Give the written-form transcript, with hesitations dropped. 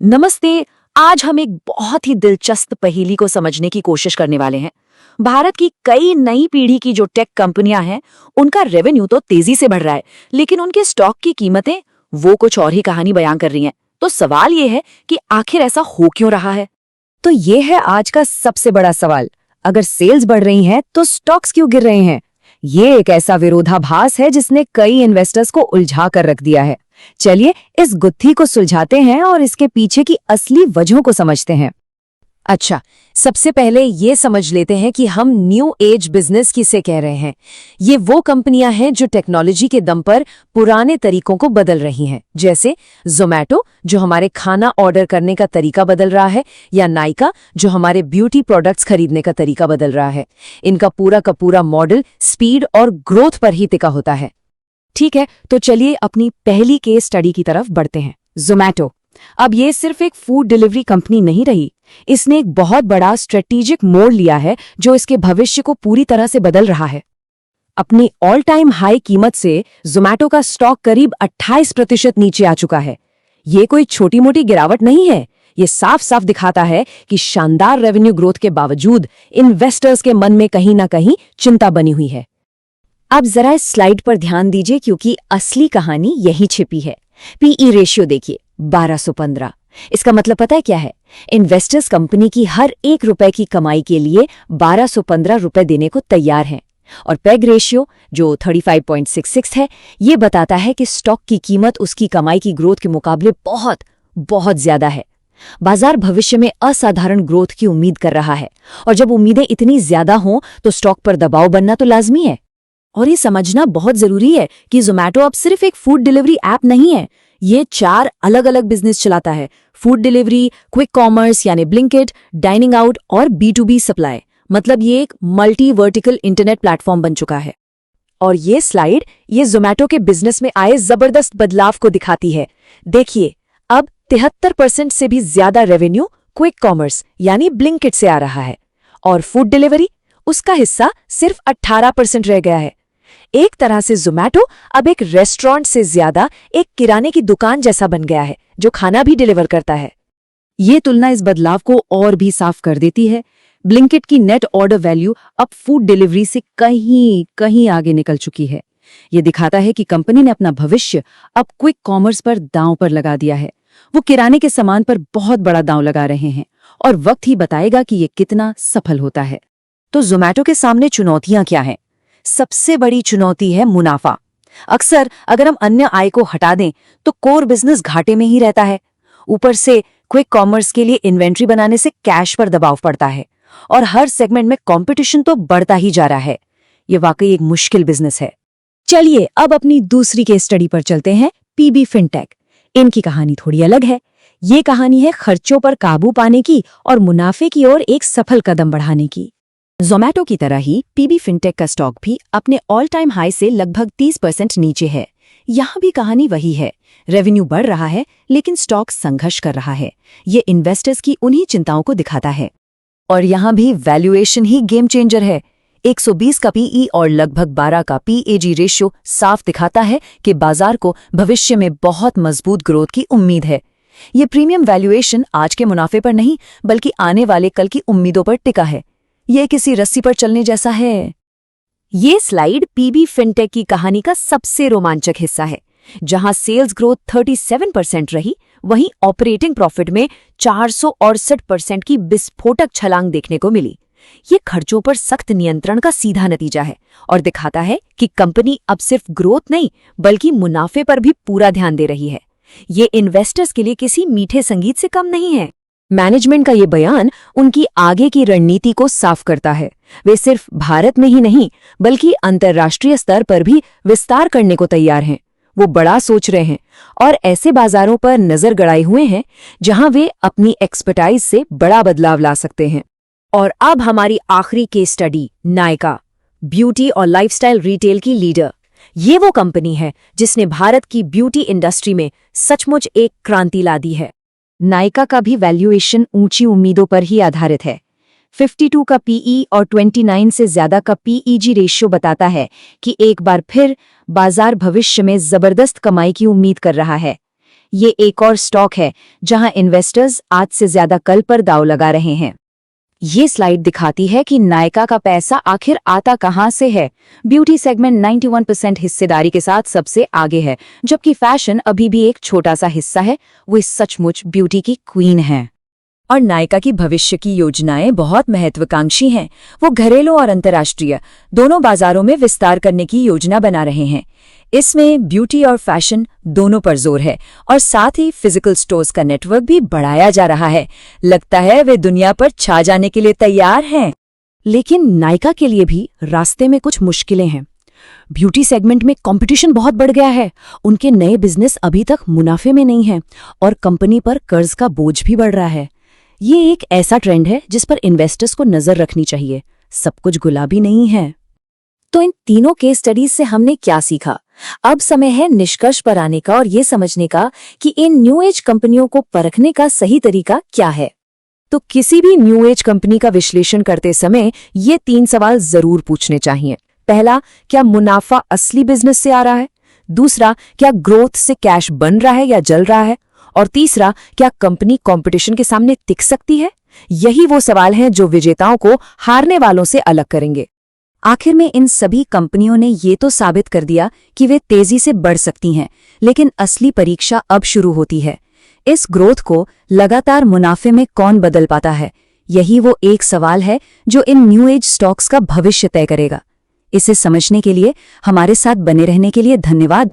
नमस्ते। आज हम एक बहुत ही दिलचस्प पहेली को समझने की कोशिश करने वाले हैं। भारत की कई नई पीढ़ी की जो टेक कंपनियां हैं, उनका रेवेन्यू तो तेजी से बढ़ रहा है, लेकिन उनके स्टॉक की कीमतें वो कुछ और ही कहानी बयां कर रही हैं। तो सवाल ये है कि आखिर ऐसा हो क्यों रहा है? तो ये है आज का सबसे बड़ा सवाल। अगर सेल्स बढ़ रही हैं तो स्टॉक्स क्यों गिर रहे हैं? ये एक ऐसा विरोधाभास है जिसने कई इन्वेस्टर्स को उलझा कर रख दिया है। चलिए इस गुत्थी को सुलझाते हैं और इसके पीछे की असली वजहों को समझते हैं। अच्छा, सबसे पहले ये समझ लेते हैं कि हम न्यू एज बिजनेस किसे कह रहे हैं। ये वो कंपनियां हैं जो टेक्नोलॉजी के दम पर पुराने तरीकों को बदल रही हैं, जैसे ज़ोमैटो जो हमारे खाना ऑर्डर करने का तरीका बदल रहा है, या नाइका जो हमारे ब्यूटी प्रोडक्ट्स खरीदने का तरीका बदल रहा है। इनका पूरा का पूरा मॉडल स्पीड और ग्रोथ पर ही टिका होता है। ठीक है, तो चलिए अपनी पहली केस स्टडी की तरफ बढ़ते हैं। ज़ोमैटो अब ये सिर्फ एक फूड डिलीवरी कंपनी नहीं रही, इसने एक बहुत बड़ा स्ट्रेटेजिक मोड़ लिया है जो इसके भविष्य को पूरी तरह से बदल रहा है। अपनी ऑल टाइम हाई कीमत से ज़ोमैटो का स्टॉक करीब 28% नीचे आ चुका है। ये कोई छोटी मोटी गिरावट नहीं है, ये साफ साफ दिखाता है कि शानदार रेवेन्यू ग्रोथ के बावजूद इन्वेस्टर्स के मन में कहीं ना कहीं चिंता बनी हुई है। अब जरा इस स्लाइड पर ध्यान दीजिए क्योंकि असली कहानी यही छिपी है। पीई रेशियो देखिए, 1215। इसका मतलब पता है क्या है? इन्वेस्टर्स कंपनी की हर ₹1 की कमाई के लिए 1215 रुपए देने को तैयार हैं। और पेग रेशियो जो 35.66 है, ये बताता है कि स्टॉक की कीमत उसकी कमाई की ग्रोथ के मुकाबले बहुत बहुत ज्यादा है। बाजार भविष्य में असाधारण ग्रोथ की उम्मीद कर रहा है, और जब उम्मीदें इतनी ज्यादा हों तो स्टॉक पर दबाव बनना तो लाजमी है। और ये समझना बहुत जरूरी है कि ज़ोमैटो अब सिर्फ एक फूड डिलीवरी ऐप नहीं है, ये 4 अलग अलग बिजनेस चलाता है। फूड डिलीवरी, क्विक कॉमर्स यानी ब्लिंकिट, डाइनिंग आउट और B2B सप्लाई। मतलब ये एक मल्टी वर्टिकल इंटरनेट प्लेटफॉर्म बन चुका है। और ये स्लाइड ये ज़ोमैटो के बिजनेस में आए जबरदस्त बदलाव को दिखाती है। देखिए, अब 73% से भी ज्यादा रेवेन्यू क्विक कॉमर्स यानी ब्लिंकिट से आ रहा है, और फूड डिलीवरी उसका हिस्सा सिर्फ 18% रह गया है। एक तरह से ज़ोमैटो अब एक रेस्टोरेंट से ज्यादा एक किराने की दुकान जैसा बन गया है जो खाना भी डिलीवर करता है। ये तुलना इस बदलाव को और भी साफ कर देती है। ब्लिंकिट की नेट ऑर्डर वैल्यू अब फूड डिलीवरी से कहीं आगे निकल चुकी है। ये दिखाता है कि कंपनी ने अपना भविष्य अब क्विक कॉमर्स पर दांव पर लगा दिया है। वो किराने के सामान पर बहुत बड़ा दांव लगा रहे हैं, और वक्त ही बताएगा कि ये कितना सफल होता है। तो ज़ोमैटो के सामने चुनौतियां क्या हैं? सबसे बड़ी चुनौती है मुनाफा। अक्सर अगर हम अन्य आय को हटा दें तो कोर बिजनेस घाटे में ही रहता है। ऊपर से क्विक कॉमर्स के लिए इन्वेंट्री बनाने से कैश पर दबाव पड़ता है, और हर सेगमेंट में कंपटीशन तो बढ़ता ही जा रहा है। ये वाकई एक मुश्किल बिजनेस है। चलिए अब अपनी दूसरी केस स्टडी पर चलते हैं, पीबी फिनटेक। इनकी कहानी थोड़ी अलग है। ये कहानी है खर्चों पर काबू पाने की और मुनाफे की ओर एक सफल कदम बढ़ाने की। ज़ोमैटो की तरह ही पीबी फिनटेक का स्टॉक भी अपने ऑल टाइम हाई से लगभग 30% नीचे है। यहाँ भी कहानी वही है, रेवेन्यू बढ़ रहा है लेकिन स्टॉक संघर्ष कर रहा है। ये इन्वेस्टर्स की उन्हीं चिंताओं को दिखाता है। और यहाँ भी वैल्यूएशन ही गेम चेंजर है। 120 का पीई और लगभग 12 का PAG रेशियो साफ दिखाता है कि बाजार को भविष्य में बहुत मजबूत ग्रोथ की उम्मीद है। ये प्रीमियम वैल्यूएशन आज के मुनाफे पर नहीं बल्कि आने वाले कल की उम्मीदों पर टिका है। ये किसी रस्सी पर चलने जैसा है। ये स्लाइड पीबी फिनटेक की कहानी का सबसे रोमांचक हिस्सा है। जहां सेल्स ग्रोथ 37% रही, वहीं ऑपरेटिंग प्रॉफिट में 468% की विस्फोटक छलांग देखने को मिली। ये खर्चों पर सख्त नियंत्रण का सीधा नतीजा है, और दिखाता है कि कंपनी अब सिर्फ ग्रोथ नहीं बल्कि मुनाफे पर भी पूरा ध्यान दे रही है। ये इन्वेस्टर्स के लिए किसी मीठे संगीत से कम नहीं है। मैनेजमेंट का ये बयान उनकी आगे की रणनीति को साफ करता है। वे सिर्फ भारत में ही नहीं बल्कि अंतर्राष्ट्रीय स्तर पर भी विस्तार करने को तैयार हैं। वो बड़ा सोच रहे हैं और ऐसे बाजारों पर नजर गड़ाए हुए हैं जहां वे अपनी एक्सपर्टाइज से बड़ा बदलाव ला सकते हैं। और अब हमारी आखिरी केस स्टडी, नायका, ब्यूटी और लाइफस्टाइल रिटेल की लीडर। ये वो कंपनी है जिसने भारत की ब्यूटी इंडस्ट्री में सचमुच एक क्रांति ला दी है। नायका का भी वैल्यूएशन ऊंची उम्मीदों पर ही आधारित है। 52 का पीई और 29 से ज्यादा का PEG रेशियो बताता है कि एक बार फिर बाजार भविष्य में जबरदस्त कमाई की उम्मीद कर रहा है। ये एक और स्टॉक है जहां इन्वेस्टर्स आज से ज्यादा कल पर दांव लगा रहे हैं। ये स्लाइड दिखाती है कि नायका का पैसा आखिर आता कहां से है। ब्यूटी सेगमेंट 91% हिस्सेदारी के साथ सबसे आगे है, जबकि फैशन अभी भी एक छोटा सा हिस्सा है। वो सचमुच ब्यूटी की क्वीन है। और नायका की भविष्य की योजनाएं बहुत महत्वाकांक्षी हैं। वो घरेलू और अंतर्राष्ट्रीय दोनों बाजारों में विस्तार करने की योजना बना रहे हैं। इसमें ब्यूटी और फैशन दोनों पर जोर है और साथ ही फिजिकल स्टोर्स का नेटवर्क भी बढ़ाया जा रहा है। लगता है वे दुनिया पर छा जाने के लिए तैयार हैं। लेकिन नायका के लिए भी रास्ते में कुछ मुश्किलें हैं। ब्यूटी सेगमेंट में कंपटीशन बहुत बढ़ गया है। उनके नए बिजनेस अभी तक मुनाफे में नहीं है और कंपनी पर कर्ज का बोझ भी बढ़ रहा है। ये एक ऐसा ट्रेंड है जिस पर इन्वेस्टर्स को नजर रखनी चाहिए। सब कुछ गुलाबी नहीं है। तो इन तीनों केस स्टडीज से हमने क्या सीखा? अब समय है निष्कर्ष पर आने का और ये समझने का कि इन न्यू एज कंपनियों को परखने का सही तरीका क्या है। तो किसी भी न्यू एज कंपनी का विश्लेषण करते समय ये 3 सवाल जरूर पूछने चाहिए। पहला, क्या मुनाफा असली बिजनेस से आ रहा है? दूसरा, क्या ग्रोथ से कैश बन रहा है या जल रहा है? और तीसरा, क्या कंपनी कंपटीशन के सामने टिक सकती है? यही वो सवाल हैं जो विजेताओं को हारने वालों से अलग करेंगे। आखिर में इन सभी कंपनियों ने ये तो साबित कर दिया कि वे तेजी से बढ़ सकती हैं, लेकिन असली परीक्षा अब शुरू होती है। इस ग्रोथ को लगातार मुनाफे में कौन बदल पाता है? यही वो एक सवाल है जो इन न्यू एज स्टॉक्स का भविष्य तय करेगा। इसे समझने के लिए हमारे साथ बने रहने के लिए धन्यवाद।